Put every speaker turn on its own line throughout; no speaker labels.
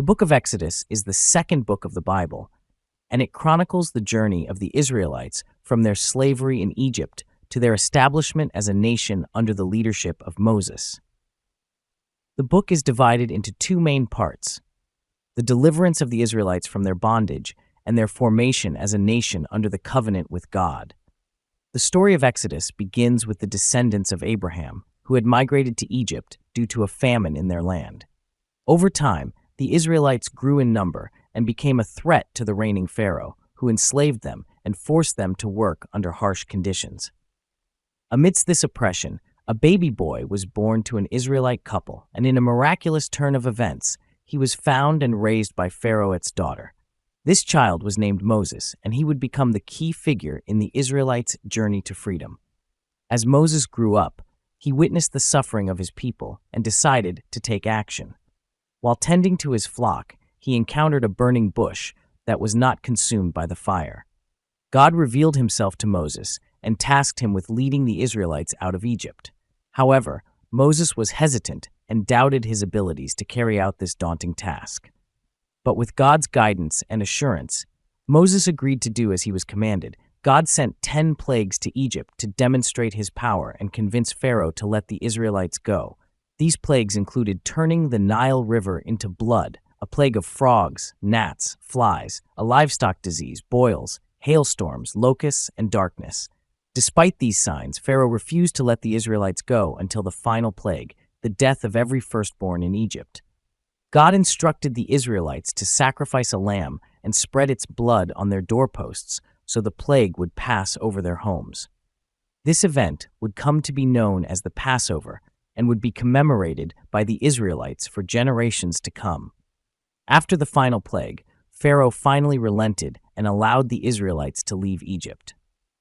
The book of Exodus is the second book of the Bible, and it chronicles the journey of the Israelites from their slavery in Egypt to their establishment as a nation under the leadership of Moses. The book is divided into two main parts: the deliverance of the Israelites from their bondage and their formation as a nation under the covenant with God. The story of Exodus begins with the descendants of Abraham, who had migrated to Egypt due to a famine in their land. Over time, the Israelites grew in number and became a threat to the reigning Pharaoh, who enslaved them and forced them to work under harsh conditions. Amidst this oppression, a baby boy was born to an Israelite couple, and in a miraculous turn of events, he was found and raised by Pharaoh's daughter. This child was named Moses, and he would become the key figure in the Israelites' journey to freedom. As Moses grew up, he witnessed the suffering of his people and decided to take action. While tending to his flock, he encountered a burning bush that was not consumed by the fire. God revealed himself to Moses and tasked him with leading the Israelites out of Egypt. However, Moses was hesitant and doubted his abilities to carry out this daunting task. But with God's guidance and assurance, Moses agreed to do as he was commanded. God sent 10 plagues to Egypt to demonstrate his power and convince Pharaoh to let the Israelites go. These plagues included turning the Nile River into blood, a plague of frogs, gnats, flies, a livestock disease, boils, hailstorms, locusts, and darkness. Despite these signs, Pharaoh refused to let the Israelites go until the final plague, the death of every firstborn in Egypt. God instructed the Israelites to sacrifice a lamb and spread its blood on their doorposts so the plague would pass over their homes. This event would come to be known as the Passover and would be commemorated by the Israelites for generations to come. After the final plague, Pharaoh finally relented and allowed the Israelites to leave Egypt.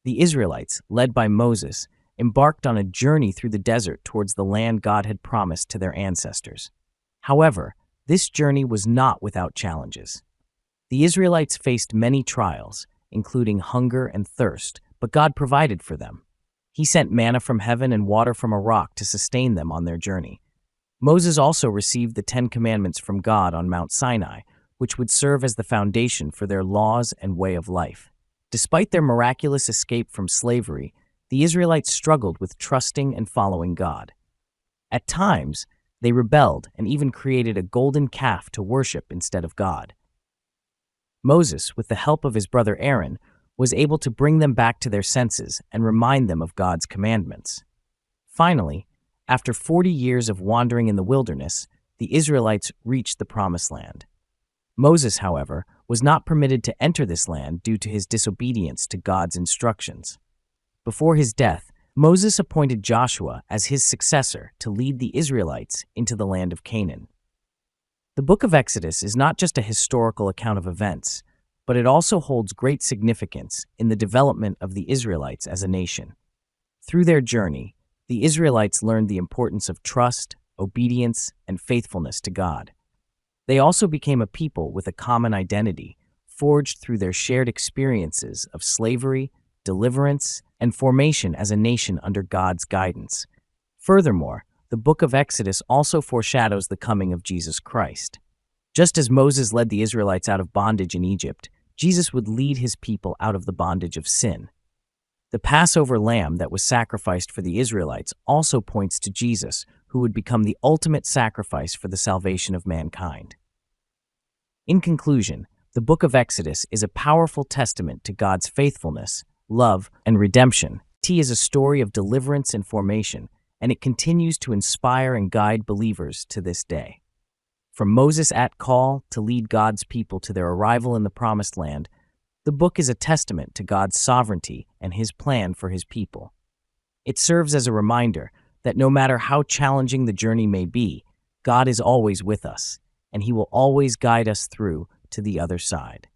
The Israelites, led by Moses, embarked on a journey through the desert towards the land God had promised to their ancestors. However, this journey was not without challenges. The Israelites faced many trials, including hunger and thirst, but God provided for them. He sent manna from heaven and water from a rock to sustain them on their journey. Moses also received the 10 Commandments from God on Mount Sinai, which would serve as the foundation for their laws and way of life. Despite their miraculous escape from slavery, the Israelites struggled with trusting and following God. At times, they rebelled and even created a golden calf to worship instead of God. Moses, with the help of his brother Aaron, was able to bring them back to their senses and remind them of God's commandments. Finally, after 40 years of wandering in the wilderness, the Israelites reached the Promised Land. Moses, however, was not permitted to enter this land due to his disobedience to God's instructions. Before his death, Moses appointed Joshua as his successor to lead the Israelites into the land of Canaan. The book of Exodus is not just a historical account of events, but it also holds great significance in the development of the Israelites as a nation. Through their journey, the Israelites learned the importance of trust, obedience, and faithfulness to God. They also became a people with a common identity, forged through their shared experiences of slavery, deliverance, and formation as a nation under God's guidance. Furthermore, the book of Exodus also foreshadows the coming of Jesus Christ. Just as Moses led the Israelites out of bondage in Egypt, Jesus would lead his people out of the bondage of sin. The Passover lamb that was sacrificed for the Israelites also points to Jesus, who would become the ultimate sacrifice for the salvation of mankind. In conclusion, the book of Exodus is a powerful testament to God's faithfulness, love, and redemption. It is a story of deliverance and formation, and it continues to inspire and guide believers to this day. From Moses' call to lead God's people to their arrival in the Promised Land, the book is a testament to God's sovereignty and his plan for his people. It serves as a reminder that no matter how challenging the journey may be, God is always with us, and he will always guide us through to the other side.